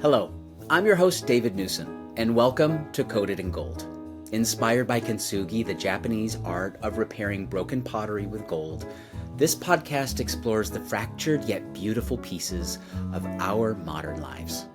Hello, I'm your host David Newson, and welcome to Coated in Gold. Inspired by Kintsugi, the Japanese art of repairing broken pottery with gold, this podcast explores the fractured yet beautiful pieces of our modern lives.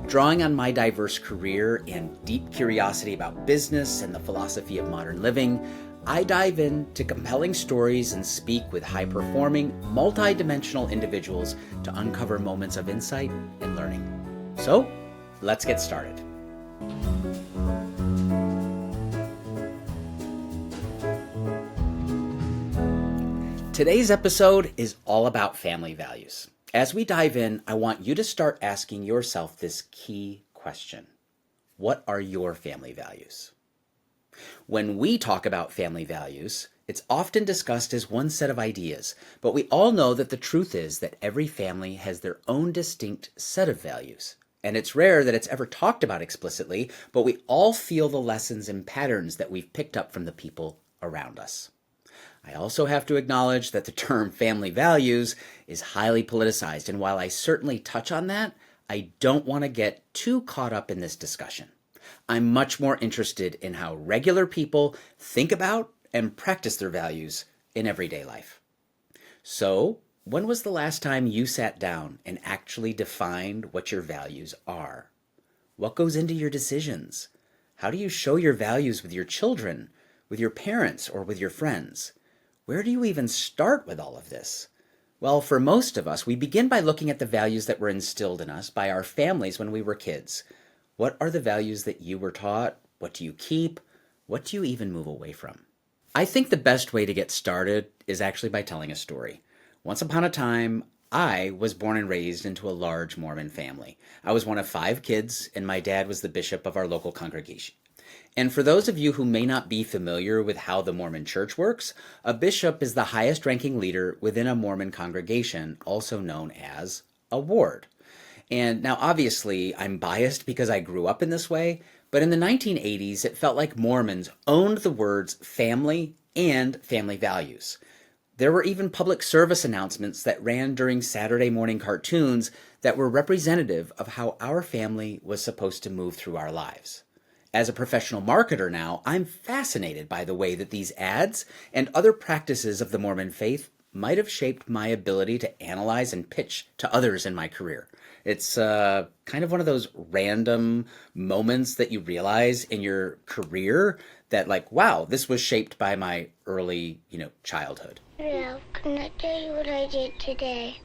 Drawing on my diverse career and deep curiosity about business and the philosophy of modern living, I dive into compelling stories and speak with high-performing, multi-dimensional individuals to uncover moments of insight and learning. So, let's get started. Today's episode is all about family values. As we dive in, I want you to start asking yourself this key question. What are your family values? When we talk about family values, it's often discussed as one set of ideas, but we all know that the truth is that every family has their own distinct set of values. And it's rare that it's ever talked about explicitly, but we all feel the lessons and patterns that we've picked up from the people around us. I also have to acknowledge that the term family values is highly politicized, and while I certainly touch on that, I don't want to get too caught up in this discussion. I'm much more interested in how regular people think about and practice their values in everyday life. So, when was the last time you sat down and actually defined what your values are? What goes into your decisions? How do you show your values with your children, with your parents, or with your friends? Where do you even start with all of this? Well, for most of us, we begin by looking at the values that were instilled in us by our families when we were kids. What are the values that you were taught? What do you keep? What do you even move away from? I think the best way to get started is actually by telling a story. Once upon a time, I was born and raised into a large Mormon family. I was one of 5 kids, and my dad was the bishop of our local congregation. And for those of you who may not be familiar with how the Mormon Church works, a bishop is the highest-ranking leader within a Mormon congregation, also known as a ward. And now, obviously, I'm biased because I grew up in this way, but in the 1980s, it felt like Mormons owned the words family and family values. There were even public service announcements that ran during Saturday morning cartoons that were representative of how our family was supposed to move through our lives. As a professional marketer now, I'm fascinated by the way that these ads and other practices of the Mormon faith might have shaped my ability to analyze and pitch to others in my career. It's kind of one of those random moments that you realize in your career that, like, wow, this was shaped by my early, childhood. Yeah, can I tell you what I did today?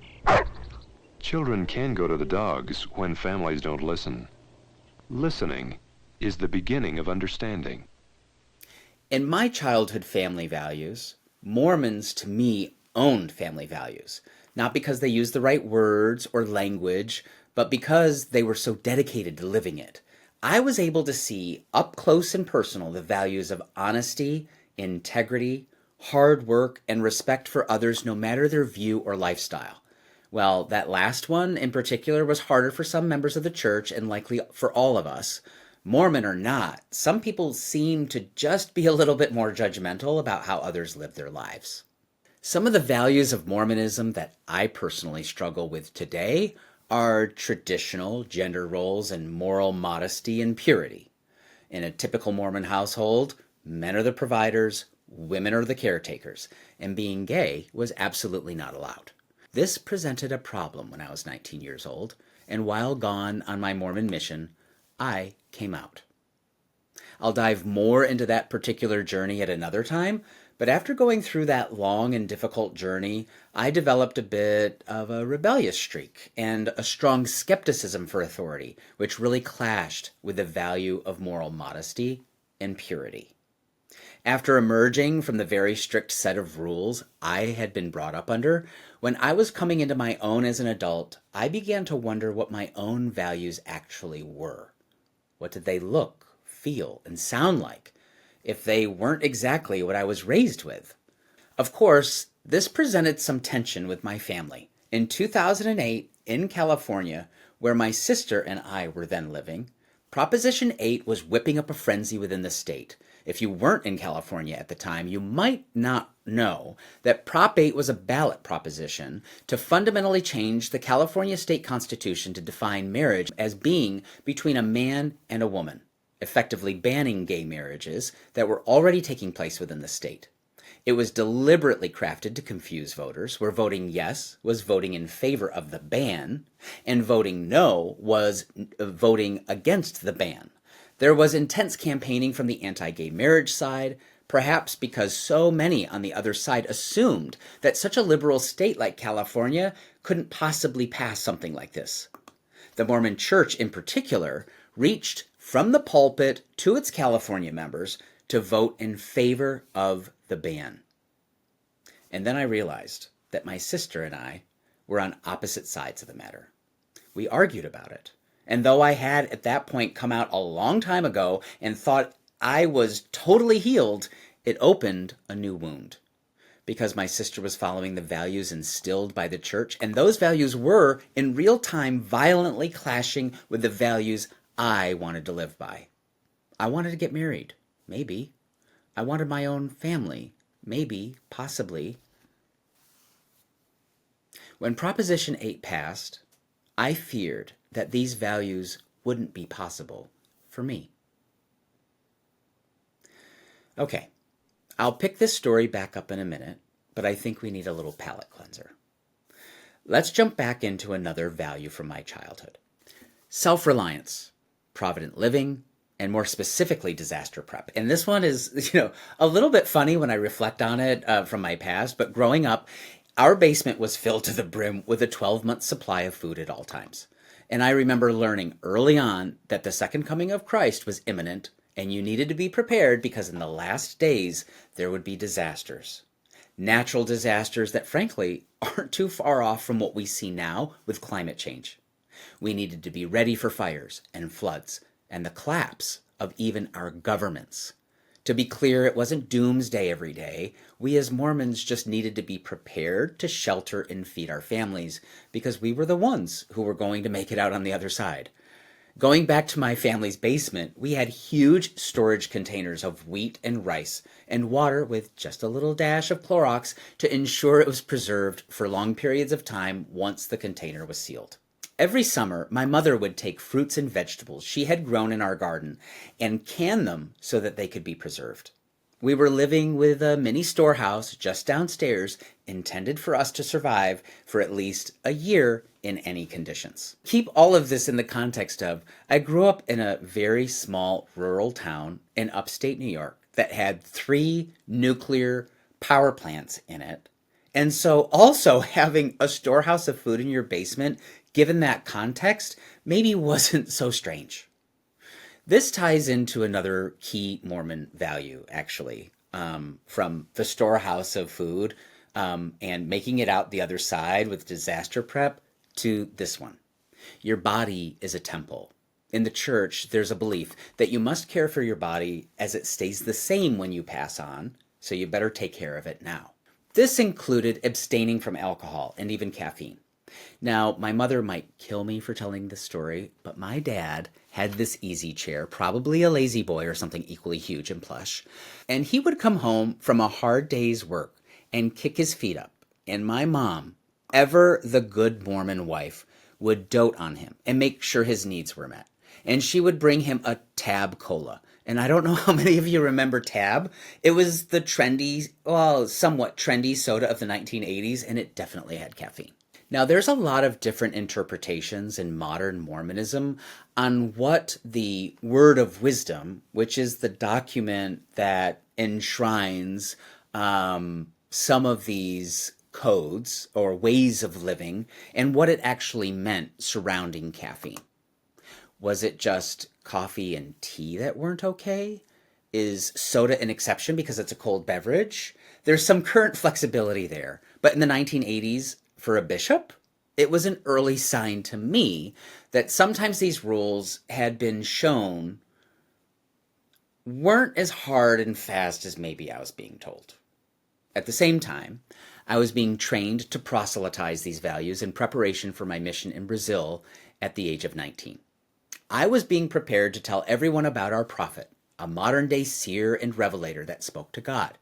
Children can go to the dogs when families don't listen. Listening is the beginning of understanding. In my childhood family values, Mormons, to me, owned family values. Not because they used the right words or language, but because they were so dedicated to living it. I was able to see up close and personal the values of honesty, integrity, hard work, and respect for others no matter their view or lifestyle. Well, that last one in particular was harder for some members of the church and likely for all of us. Mormon or not, some people seem to just be a little bit more judgmental about how others live their lives. Some of the values of Mormonism that I personally struggle with today are traditional gender roles and moral modesty and purity. In a typical Mormon household, men are the providers, women are the caretakers, and being gay was absolutely not allowed. This presented a problem when I was 19 years old, and while gone on my Mormon mission, I came out. I'll dive more into that particular journey at another time, but after going through that long and difficult journey, I developed a bit of a rebellious streak and a strong skepticism for authority, which really clashed with the value of moral modesty and purity. After emerging from the very strict set of rules I had been brought up under, when I was coming into my own as an adult, I began to wonder what my own values actually were. What did they look, feel, and sound like if they weren't exactly what I was raised with? Of course, this presented some tension with my family. In 2008, in California, where my sister and I were then living, Proposition 8 was whipping up a frenzy within the state. If you weren't in California at the time, you might not know that Prop 8 was a ballot proposition to fundamentally change the California state constitution to define marriage as being between a man and a woman, effectively banning gay marriages that were already taking place within the state. It was deliberately crafted to confuse voters, where voting yes was voting in favor of the ban, and voting no was voting against the ban. There was intense campaigning from the anti-gay marriage side, perhaps because so many on the other side assumed that such a liberal state like California couldn't possibly pass something like this. The Mormon Church, in particular, reached from the pulpit to its California members to vote in favor of the ban. And then I realized that my sister and I were on opposite sides of the matter. We argued about it. And though I had at that point come out a long time ago and thought I was totally healed, it opened a new wound. Because my sister was following the values instilled by the church, and those values were, in real time, violently clashing with the values I wanted to live by. I wanted to get married. Maybe. I wanted my own family. Maybe. Possibly. When Proposition 8 passed, I feared that these values wouldn't be possible for me. Okay, I'll pick this story back up in a minute, but I think we need a little palate cleanser. Let's jump back into another value from my childhood. Self-reliance, provident living, and more specifically, disaster prep. And this one is, a little bit funny when I reflect on it from my past, but growing up, our basement was filled to the brim with a 12-month supply of food at all times. And I remember learning early on that the second coming of Christ was imminent, and you needed to be prepared because in the last days there would be disasters. Natural disasters that, frankly, aren't too far off from what we see now with climate change. We needed to be ready for fires and floods and the collapse of even our governments. To be clear, it wasn't doomsday every day. We as Mormons just needed to be prepared to shelter and feed our families because we were the ones who were going to make it out on the other side. Going back to my family's basement, we had huge storage containers of wheat and rice and water with just a little dash of Clorox to ensure it was preserved for long periods of time once the container was sealed. Every summer, my mother would take fruits and vegetables she had grown in our garden and can them so that they could be preserved. We were living with a mini storehouse just downstairs intended for us to survive for at least a year in any conditions. Keep all of this in the context of, I grew up in a very small rural town in upstate New York that had 3 nuclear power plants in it. And so also having a storehouse of food in your basement, given that context, maybe wasn't so strange. This ties into another key Mormon value, actually, from the storehouse of food and making it out the other side with disaster prep to this one. Your body is a temple. In the church, there's a belief that you must care for your body as it stays the same when you pass on, so you better take care of it now. This included abstaining from alcohol and even caffeine. Now, my mother might kill me for telling this story, but my dad had this easy chair, probably a lazy boy or something equally huge and plush, and he would come home from a hard day's work and kick his feet up, and my mom, ever the good Mormon wife, would dote on him and make sure his needs were met. And she would bring him a Tab Cola. And I don't know how many of you remember Tab. It was the somewhat trendy soda of the 1980s, and it definitely had caffeine. Now, there's a lot of different interpretations in modern Mormonism on what the Word of Wisdom, which is the document that enshrines some of these codes or ways of living, and what it actually meant surrounding caffeine. Was it just coffee and tea that weren't okay? Is soda an exception because it's a cold beverage? There's some current flexibility there, but in the 1980s, for a bishop, it was an early sign to me that sometimes these rules had been shown weren't as hard and fast as maybe I was being told. At the same time, I was being trained to proselytize these values in preparation for my mission in Brazil at the age of 19. I was being prepared to tell everyone about our prophet, a modern-day seer and revelator that spoke to God,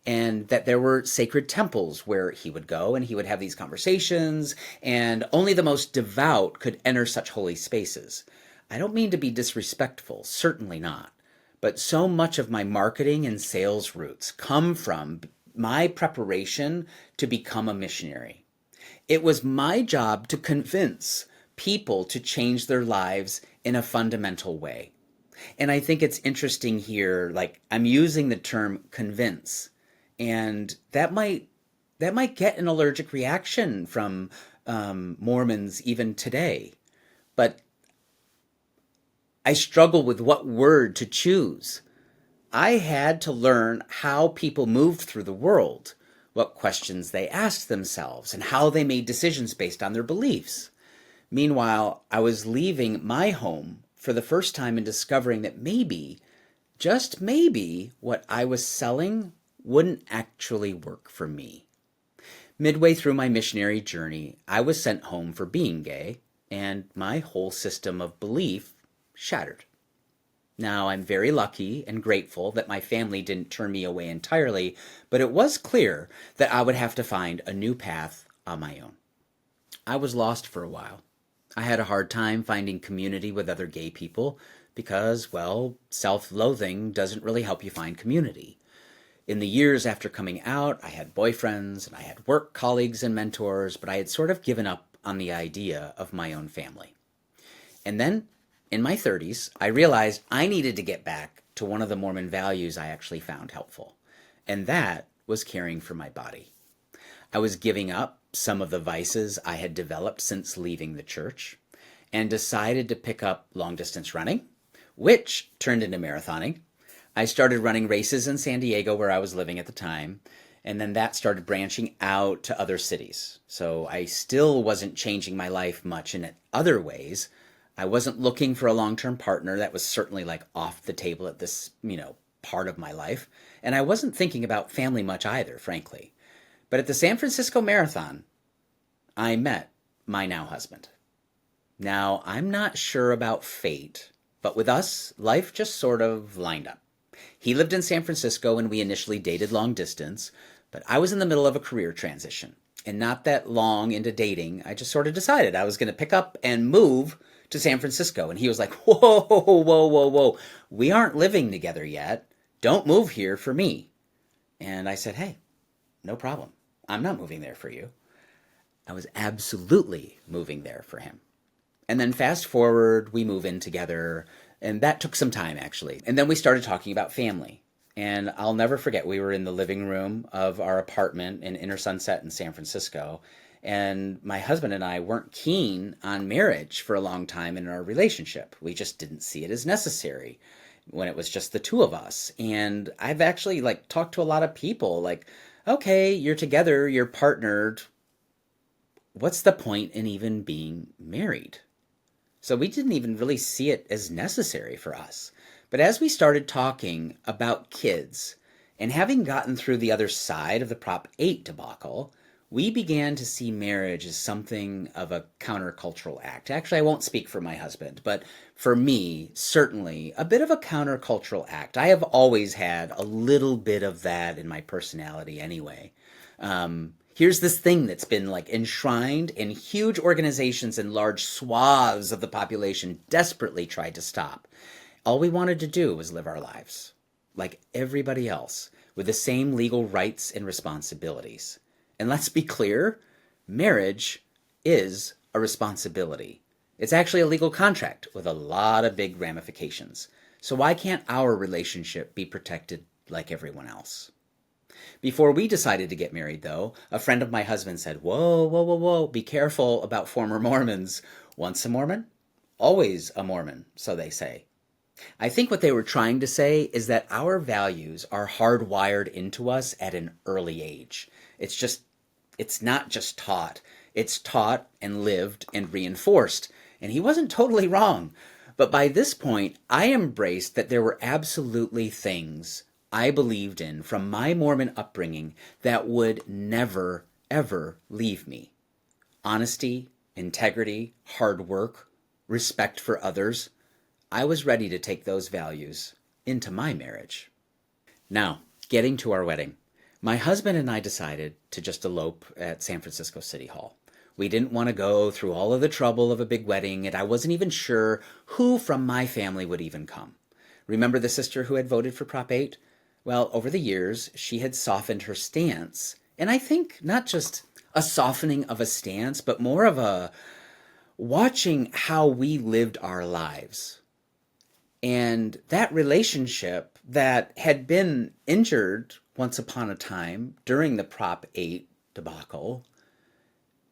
and that there were sacred temples where he would go and he would have these conversations, and only the most devout could enter such holy spaces. I don't mean to be disrespectful, certainly not, but so much of my marketing and sales roots come from my preparation to become a missionary. It was my job to convince people to change their lives in a fundamental way. And I think it's interesting here, like I'm using the term convince, and that might get an allergic reaction from Mormons even today. But I struggle with what word to choose. I had to learn how people moved through the world, what questions they asked themselves, and how they made decisions based on their beliefs. Meanwhile, I was leaving my home for the first time and discovering that maybe, just maybe, what I was selling wouldn't actually work for me. Midway through my missionary journey, I was sent home for being gay, and my whole system of belief shattered. Now, I'm very lucky and grateful that my family didn't turn me away entirely, but it was clear that I would have to find a new path on my own. I was lost for a while. I had a hard time finding community with other gay people because, well, self-loathing doesn't really help you find community. In the years after coming out, I had boyfriends and I had work colleagues and mentors, but I had sort of given up on the idea of my own family. And then, in my 30s, I realized I needed to get back to one of the Mormon values I actually found helpful, and that was caring for my body. I was giving up some of the vices I had developed since leaving the church and decided to pick up long-distance running, which turned into marathoning. I started running races in San Diego where I was living at the time, and then that started branching out to other cities. So I still wasn't changing my life much in other ways. I wasn't looking for a long-term partner. That was certainly like off the table at this, part of my life. And I wasn't thinking about family much either, frankly. But at the San Francisco Marathon, I met my now husband. Now, I'm not sure about fate, but with us, life just sort of lined up. He lived in San Francisco and we initially dated long distance, but I was in the middle of a career transition. And not that long into dating, I just sort of decided I was going to pick up and move to San Francisco. And he was like, whoa, whoa, whoa, whoa. We aren't living together yet. Don't move here for me. And I said, hey, no problem. I'm not moving there for you. I was absolutely moving there for him. And then fast forward, we move in together. And that took some time, actually. And then we started talking about family. And I'll never forget, we were in the living room of our apartment in Inner Sunset in San Francisco. And my husband and I weren't keen on marriage for a long time in our relationship. We just didn't see it as necessary when it was just the two of us. And I've actually talked to a lot of people okay, you're together, you're partnered. What's the point in even being married? So we didn't even really see it as necessary for us. But as we started talking about kids and having gotten through the other side of the Prop 8 debacle, we began to see marriage as something of a countercultural act. Actually, I won't speak for my husband, but for me, certainly a bit of a countercultural act. I have always had a little bit of that in my personality anyway. Here's this thing that's been enshrined in huge organizations and large swaths of the population desperately tried to stop. All we wanted to do was live our lives like everybody else with the same legal rights and responsibilities. And let's be clear, marriage is a responsibility. It's actually a legal contract with a lot of big ramifications. So why can't our relationship be protected like everyone else? Before we decided to get married, though, a friend of my husband said, whoa, whoa, whoa, whoa, be careful about former Mormons. Once a Mormon, always a Mormon, so they say. I think what they were trying to say is that our values are hardwired into us at an early age. It's not just taught. It's taught and lived and reinforced. And he wasn't totally wrong. But by this point, I embraced that there were absolutely things I believed in from my Mormon upbringing that would never, ever leave me. Honesty, integrity, hard work, respect for others. I was ready to take those values into my marriage. Now, getting to our wedding. My husband and I decided to just elope at San Francisco City Hall. We didn't want to go through all of the trouble of a big wedding, and I wasn't even sure who from my family would even come. Remember the sister who had voted for Prop 8? Well, over the years, she had softened her stance, and I think not just a softening of a stance, but more of a watching how we lived our lives. And that relationship that had been injured once upon a time during the Prop 8 debacle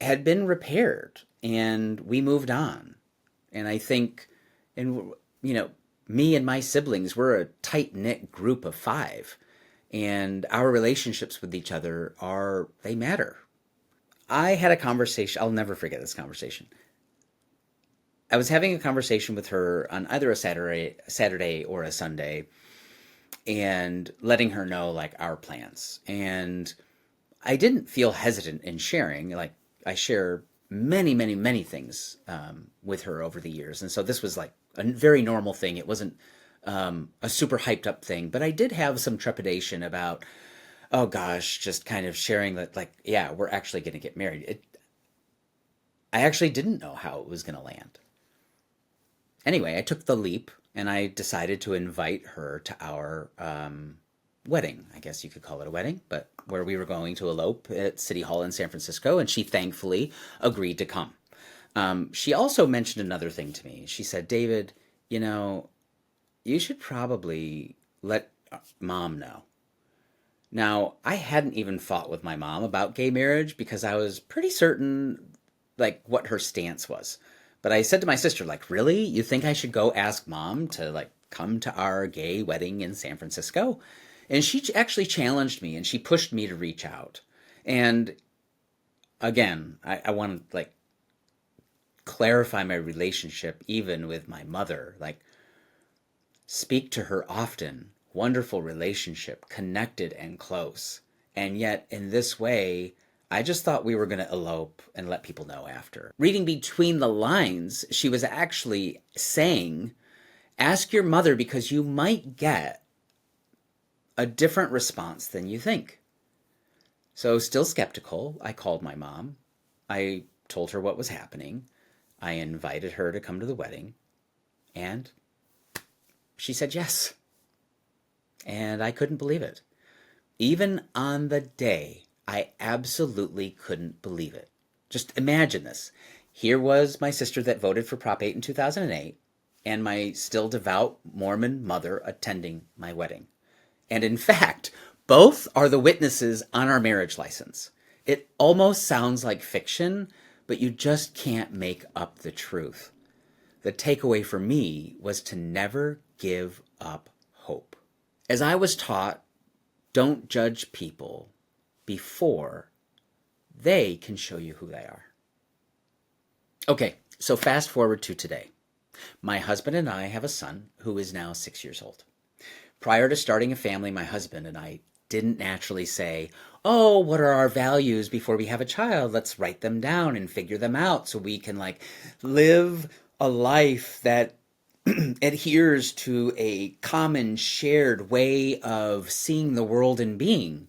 had been repaired, and we moved on. And I think, me and my siblings, we're a tight-knit group of 5, and our relationships with each other they matter. I had a conversation, I'll never forget this conversation. I was having a conversation with her on either a Saturday or a Sunday, and letting her know like our plans. And I didn't feel hesitant in sharing. Like, I share many, many, many things with her over the years. And so this was like a very normal thing. It wasn't a super hyped up thing, but I did have some trepidation about, oh gosh, just kind of sharing that, like, yeah, we're actually going to get married. I actually didn't know how it was going to land. Anyway, I took the leap, and I decided to invite her to our wedding. I guess you could call it a wedding, but where we were going to elope at City Hall in San Francisco, and she thankfully agreed to come. She also mentioned another thing to me. She said, David, you should probably let Mom know. Now, I hadn't even fought with my mom about gay marriage because I was pretty certain, like, what her stance was. But I said to my sister, like, really? You think I should go ask Mom to, like, come to our gay wedding in San Francisco? And she actually challenged me, and she pushed me to reach out. And again, I want to, like, clarify my relationship even with my mother. Like, speak to her often. Wonderful relationship, connected and close. And yet, in this way, I just thought we were going to elope and let people know after. Reading between the lines, she was actually saying, ask your mother because you might get a different response than you think. So, still skeptical, I called my mom. I told her what was happening. I invited her to come to the wedding. And she said yes. And I couldn't believe it. Even on the day, I absolutely couldn't believe it. Just imagine this. Here was my sister that voted for Prop 8 in 2008, and my still devout Mormon mother attending my wedding. And in fact, both are the witnesses on our marriage license. It almost sounds like fiction, but you just can't make up the truth. The takeaway for me was to never give up hope. As I was taught, don't judge people before they can show you who they are. Okay, so fast forward to today. My husband and I have a son who is now 6 years old. Prior to starting a family, my husband and I didn't naturally say, oh, what are our values before we have a child? Let's write them down and figure them out so we can live a life that adheres to a common shared way of seeing the world and being.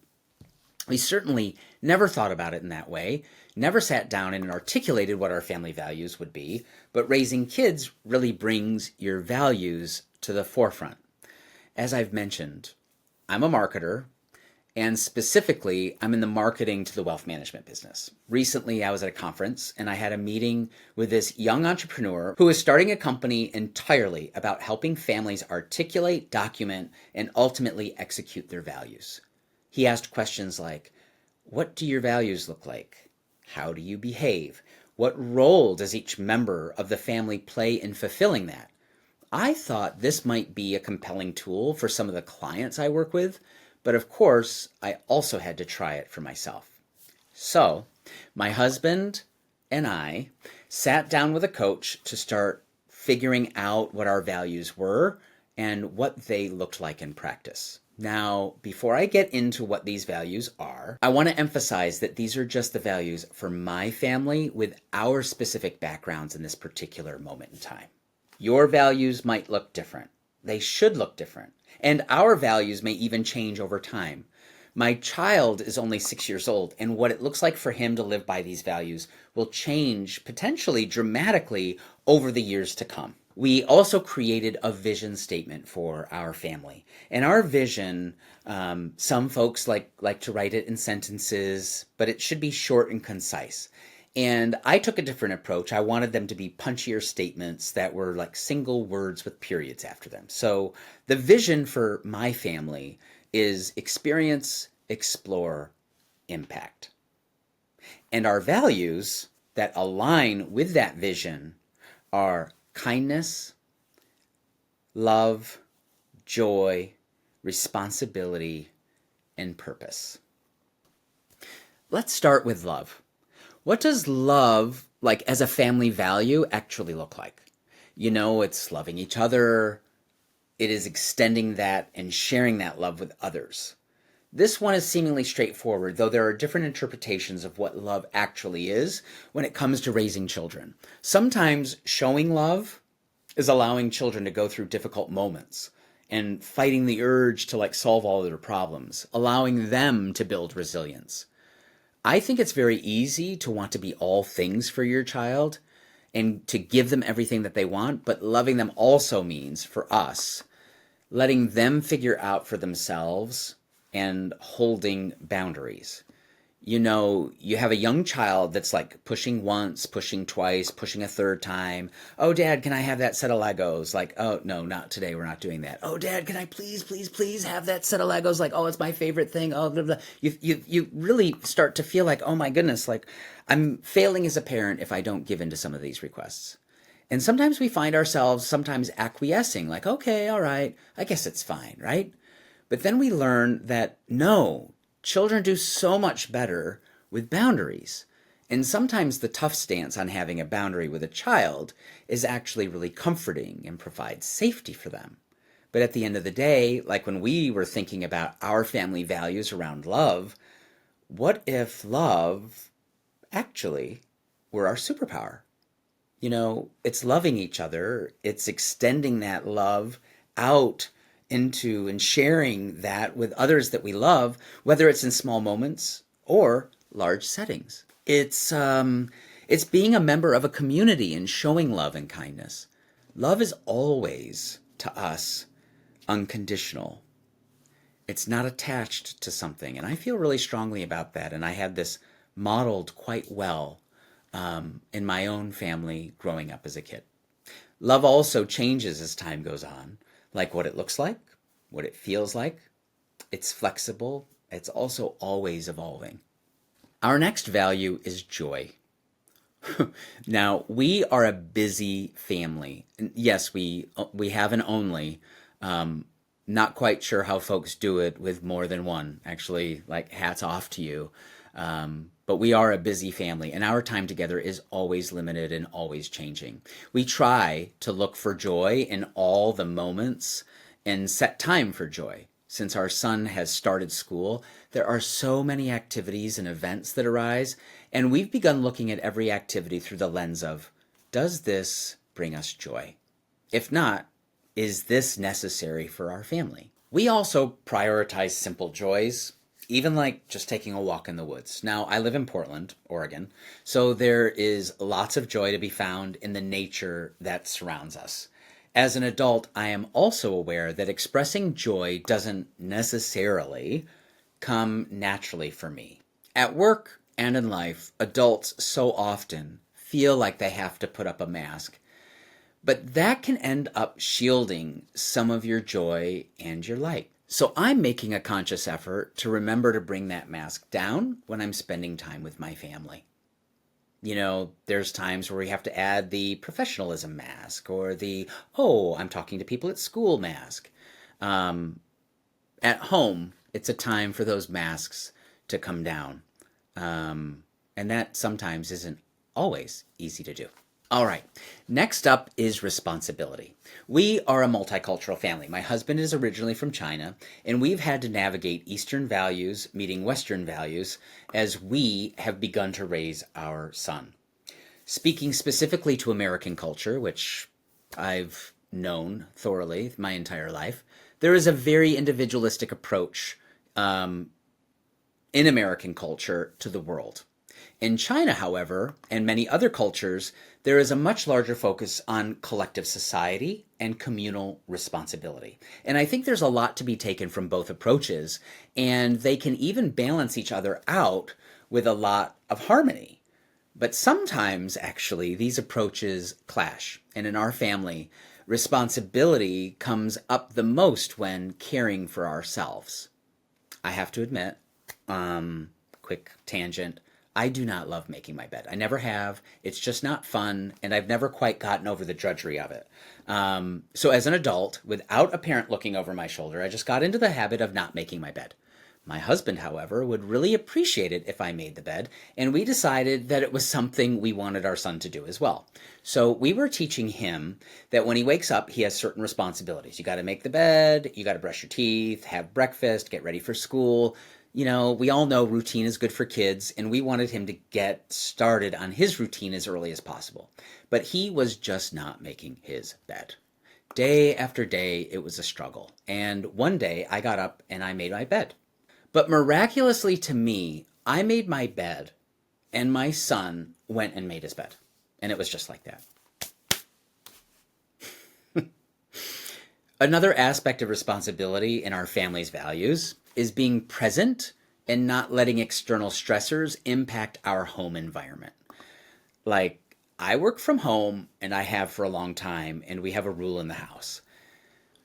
We certainly never thought about it in that way, never sat down and articulated what our family values would be, but raising kids really brings your values to the forefront. As I've mentioned, I'm a marketer, and specifically, I'm in the marketing to the wealth management business. Recently, I was at a conference, and I had a meeting with this young entrepreneur who is starting a company entirely about helping families articulate, document, and ultimately execute their values. He asked questions like, what do your values look like? How do you behave? What role does each member of the family play in fulfilling that? I thought this might be a compelling tool for some of the clients I work with, but of course, I also had to try it for myself. So, my husband and I sat down with a coach to start figuring out what our values were and what they looked like in practice. Now, before I get into what these values are, I want to emphasize that these are just the values for my family with our specific backgrounds in this particular moment in time. Your values might look different. they should look different. And our values may even change over time. My child is only 6 years old, and what it looks like for him to live by these values will change potentially dramatically over the years to come. We also created a vision statement for our family. And our vision, some folks like to write it in sentences, but it should be short and concise. And I took a different approach. I wanted them to be punchier statements that were like single words with periods after them. So the vision for my family is experience, explore, impact. And our values that align with that vision are kindness, love, joy, responsibility, and purpose. Let's start with love. What does love, like as a family value, actually look like? It's loving each other. It is extending that and sharing that love with others. This one is seemingly straightforward, though there are different interpretations of what love actually is when it comes to raising children. Sometimes showing love is allowing children to go through difficult moments and fighting the urge to solve all of their problems, allowing them to build resilience. I think it's very easy to want to be all things for your child and to give them everything that they want, but loving them also means, for us, letting them figure out for themselves and holding boundaries. You have a young child that's pushing once, pushing twice, pushing a third time. Oh, Dad, can I have that set of Legos? Oh, no, not today. We're not doing that. Oh, Dad, can I please have that set of Legos? Oh, it's my favorite thing. Oh, blah, blah. You really start to feel oh my goodness, I'm failing as a parent if I don't give in to some of these requests. And sometimes we find ourselves acquiescing, okay, all right, I guess it's fine, right? But then we learn that no, children do so much better with boundaries. And sometimes the tough stance on having a boundary with a child is actually really comforting and provides safety for them. But at the end of the day, when we were thinking about our family values around love, what if love actually were our superpower? It's loving each other. It's extending that love out into and sharing that with others that we love, whether it's in small moments or large settings. It's being a member of a community and showing love and kindness. Love is always, to us, unconditional. It's not attached to something, and I feel really strongly about that, and I had this modeled quite well in my own family growing up as a kid. Love also changes as time goes on, what it looks like, what it feels like. It's flexible. It's also always evolving. Our next value is joy. Now, we are a busy family. Yes, we have an only. Not quite sure how folks do it with more than one. Actually, hats off to you. But we are a busy family, and our time together is always limited and always changing. We try to look for joy in all the moments and set time for joy. Since our son has started school, there are so many activities and events that arise, and we've begun looking at every activity through the lens of, does this bring us joy? If not, is this necessary for our family? We also prioritize simple joys, even just taking a walk in the woods. Now, I live in Portland, Oregon, so there is lots of joy to be found in the nature that surrounds us. As an adult, I am also aware that expressing joy doesn't necessarily come naturally for me. At work and in life, adults so often feel like they have to put up a mask, but that can end up shielding some of your joy and your light. So I'm making a conscious effort to remember to bring that mask down when I'm spending time with my family. There's times where we have to add the professionalism mask or I'm talking to people at school mask. At home, it's a time for those masks to come down. And that sometimes isn't always easy to do. All right, next up is responsibility. We are a multicultural family. My husband is originally from China, and we've had to navigate Eastern values meeting Western values as we have begun to raise our son. Speaking specifically to American culture, which I've known thoroughly my entire life, there is a very individualistic approach in American culture to the world. In China, however, and many other cultures, there is a much larger focus on collective society and communal responsibility. And I think there's a lot to be taken from both approaches, and they can even balance each other out with a lot of harmony. But sometimes, actually, these approaches clash. And in our family, responsibility comes up the most when caring for ourselves. I have to admit, quick tangent, I do not love making my bed. I never have. It's just not fun, and I've never quite gotten over the drudgery of it. So as an adult, without a parent looking over my shoulder, I just got into the habit of not making my bed. My husband, however, would really appreciate it if I made the bed, and we decided that it was something we wanted our son to do as well. So we were teaching him that when he wakes up, he has certain responsibilities. You got to make the bed, you got to brush your teeth, have breakfast, get ready for school. You know, we all know routine is good for kids, and we wanted him to get started on his routine as early as possible. But he was just not making his bed. Day after day, it was a struggle. And one day, I got up and I made my bed. But miraculously to me, I made my bed, and my son went and made his bed. And it was just like that. Another aspect of responsibility in our family's values is being present and not letting external stressors impact our home environment. Like, I work from home, and I have for a long time, and we have a rule in the house.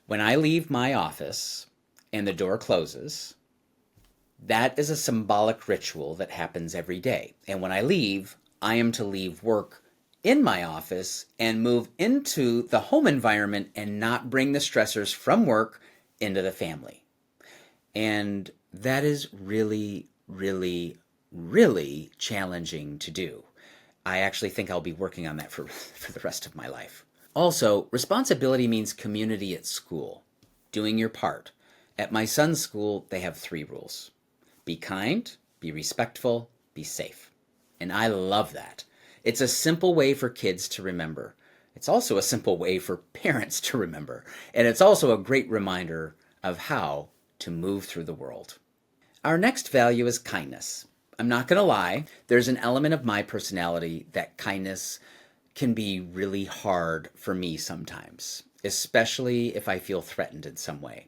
When I leave my office and the door closes, that is a symbolic ritual that happens every day. And when I leave, I am to leave work in my office and move into the home environment and not bring the stressors from work into the family. And that is really, really, really challenging to do. I actually think I'll be working on that for the rest of my life. Also, responsibility means community at school, doing your part. At my son's school, they have 3 rules. Be kind, be respectful, be safe. And I love that. It's a simple way for kids to remember. It's also a simple way for parents to remember. And it's also a great reminder of how to move through the world. Our next value is kindness. I'm not going to lie, there's an element of my personality that kindness can be really hard for me sometimes, especially if I feel threatened in some way.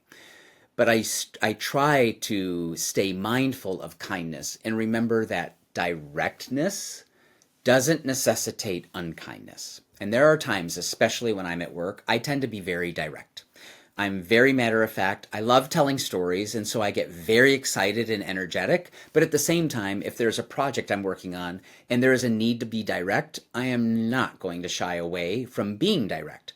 But I try to stay mindful of kindness and remember that directness doesn't necessitate unkindness. And there are times, especially when I'm at work, I tend to be very direct. I'm very matter of fact. I love telling stories, and so I get very excited and energetic. But at the same time, if there's a project I'm working on and there is a need to be direct, I am not going to shy away from being direct.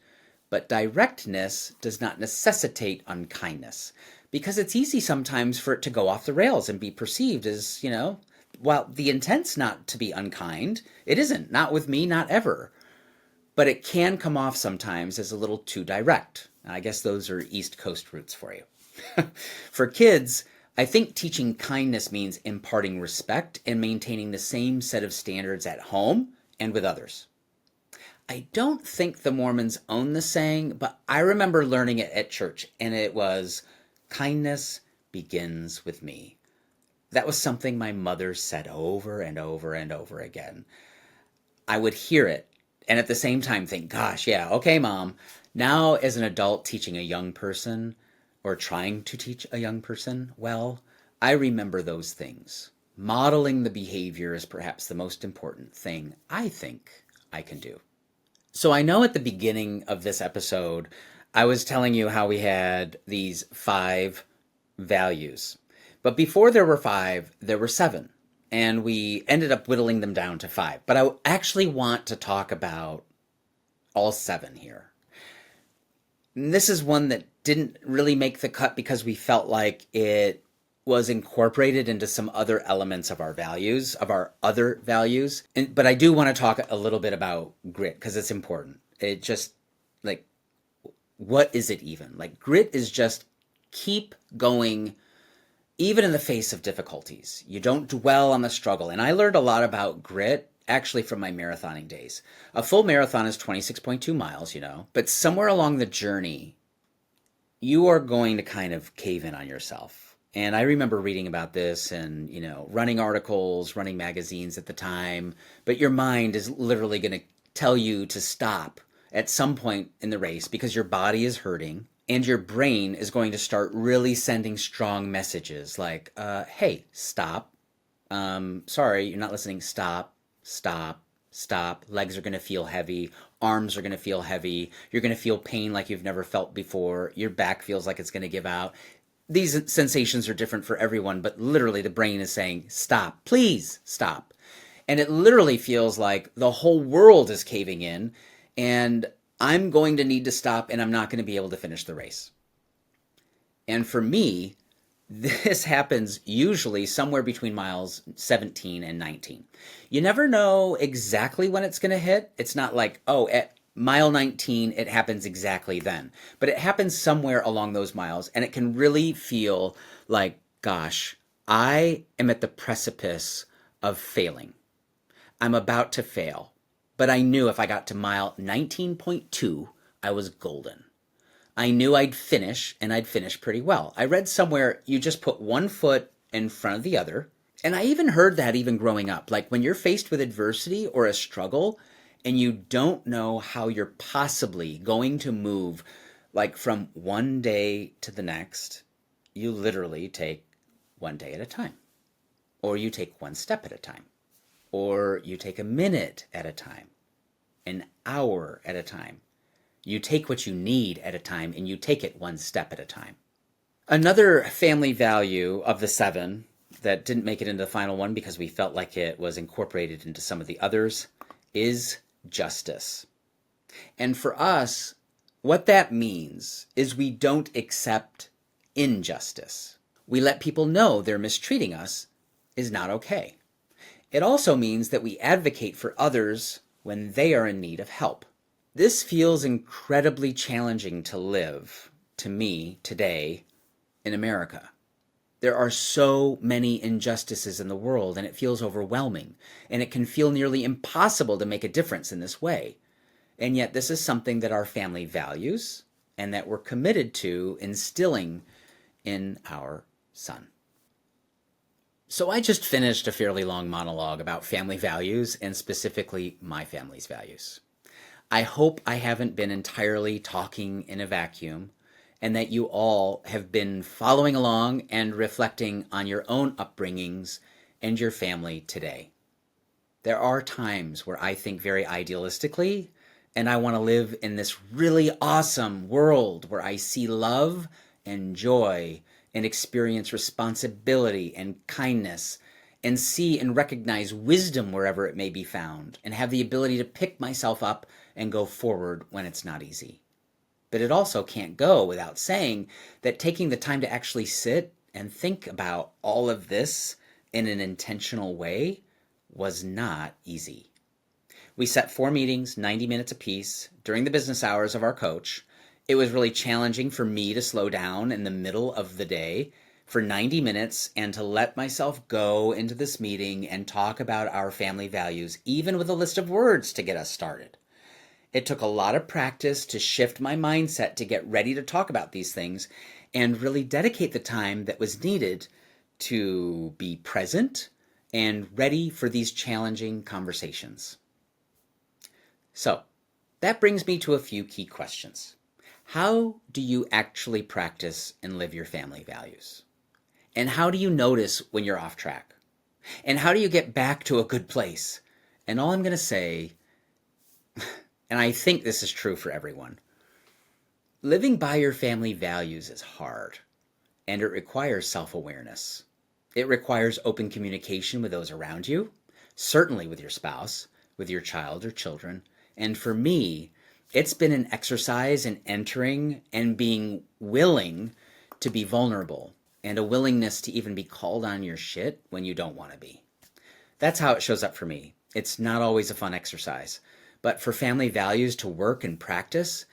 But directness does not necessitate unkindness, because it's easy sometimes for it to go off the rails and be perceived as, while the intent's not to be unkind, it isn't. Not with me, not ever. But it can come off sometimes as a little too direct. I guess those are East Coast roots for you. For kids, I think teaching kindness means imparting respect and maintaining the same set of standards at home and with others. I don't think the Mormons own the saying, but I remember learning it at church, and it was, kindness begins with me. That was something my mother said over and over and over again. I would hear it, and at the same time think, gosh, yeah, okay, Mom. Now, as an adult teaching a young person, or trying to teach a young person, well, I remember those things. Modeling the behavior is perhaps the most important thing I think I can do. So I know at the beginning of this episode, I was telling you how we had these 5 values. But before there were 5, there were 7. And we ended up whittling them down to 5. But I actually want to talk about all 7 here. And this is one that didn't really make the cut because we felt like it was incorporated into some other elements of our values, of our other values. But I do want to talk a little bit about grit because it's important. It just, what is it even? Grit is just keep going even in the face of difficulties. You don't dwell on the struggle. And I learned a lot about grit actually from my marathoning days. A full marathon is 26.2 miles, but somewhere along the journey, you are going to kind of cave in on yourself. And I remember reading about this and, running articles, running magazines at the time, but your mind is literally going to tell you to stop at some point in the race because your body is hurting and your brain is going to start really sending strong messages like, hey, stop. Sorry, you're not listening. Stop, stop, stop. Legs are going to feel heavy. Arms are going to feel heavy. You're going to feel pain like you've never felt before. Your back feels like it's going to give out. These sensations are different for everyone, but literally the brain is saying, stop, please stop. And it literally feels like the whole world is caving in and I'm going to need to stop and I'm not going to be able to finish the race. And for me, this happens usually somewhere between miles 17 and 19. You never know exactly when it's going to hit. It's not like, at mile 19, it happens exactly then. But it happens somewhere along those miles, and it can really feel like, gosh, I am at the precipice of failing. I'm about to fail. But I knew if I got to mile 19.2, I was golden. I knew I'd finish, and I'd finish pretty well. I read somewhere you just put one foot in front of the other. And I even heard that even growing up. Like when you're faced with adversity or a struggle, and you don't know how you're possibly going to move, like from one day to the next, you literally take one day at a time. Or you take one step at a time. Or you take a minute at a time. An hour at a time. You take what you need at a time, and you take it one step at a time. Another family value of the 7 that didn't make it into the final one because we felt like it was incorporated into some of the others is justice. And for us, what that means is we don't accept injustice. We let people know they're mistreating us is not okay. It also means that we advocate for others when they are in need of help. This feels incredibly challenging to live, to me, today, in America. There are so many injustices in the world, and it feels overwhelming, and it can feel nearly impossible to make a difference in this way. And yet this is something that our family values, and that we're committed to instilling in our son. So I just finished a fairly long monologue about family values, and specifically my family's values. I hope I haven't been entirely talking in a vacuum, and that you all have been following along and reflecting on your own upbringings and your family today. There are times where I think very idealistically, and I want to live in this really awesome world where I see love and joy and experience responsibility and kindness and see and recognize wisdom wherever it may be found and have the ability to pick myself up and go forward when it's not easy. But it also can't go without saying that taking the time to actually sit and think about all of this in an intentional way was not easy. We set 4 meetings, 90 minutes apiece, during the business hours of our coach. It was really challenging for me to slow down in the middle of the day for 90 minutes and to let myself go into this meeting and talk about our family values, even with a list of words to get us started. It took a lot of practice to shift my mindset to get ready to talk about these things and really dedicate the time that was needed to be present and ready for these challenging conversations. So, that brings me to a few key questions. How do you actually practice and live your family values? And how do you notice when you're off track? And how do you get back to a good place? And all I'm going to say, and I think this is true for everyone, living by your family values is hard, and it requires self-awareness. It requires open communication with those around you, certainly with your spouse, with your child or children. And for me, it's been an exercise in entering and being willing to be vulnerable and a willingness to even be called on your shit when you don't want to be. That's how it shows up for me. It's not always a fun exercise. But for family values to work and practice,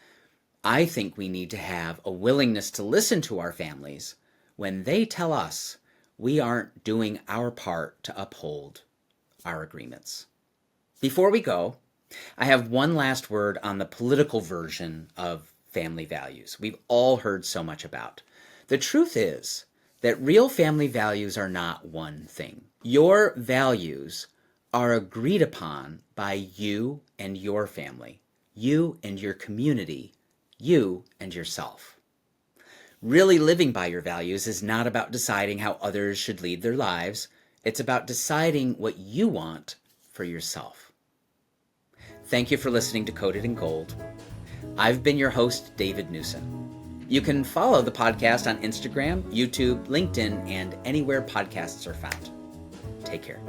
I think we need to have a willingness to listen to our families when they tell us we aren't doing our part to uphold our agreements. Before we go, I have one last word on the political version of family values we've all heard so much about. The truth is that real family values are not one thing. Your values are agreed upon by you and your family, you and your community, you and yourself. Really living by your values is not about deciding how others should lead their lives. It's about deciding what you want for yourself. Thank you for listening to Coded in Gold. I've been your host, David Newson. You can follow the podcast on Instagram, YouTube, LinkedIn, and anywhere podcasts are found. Take care.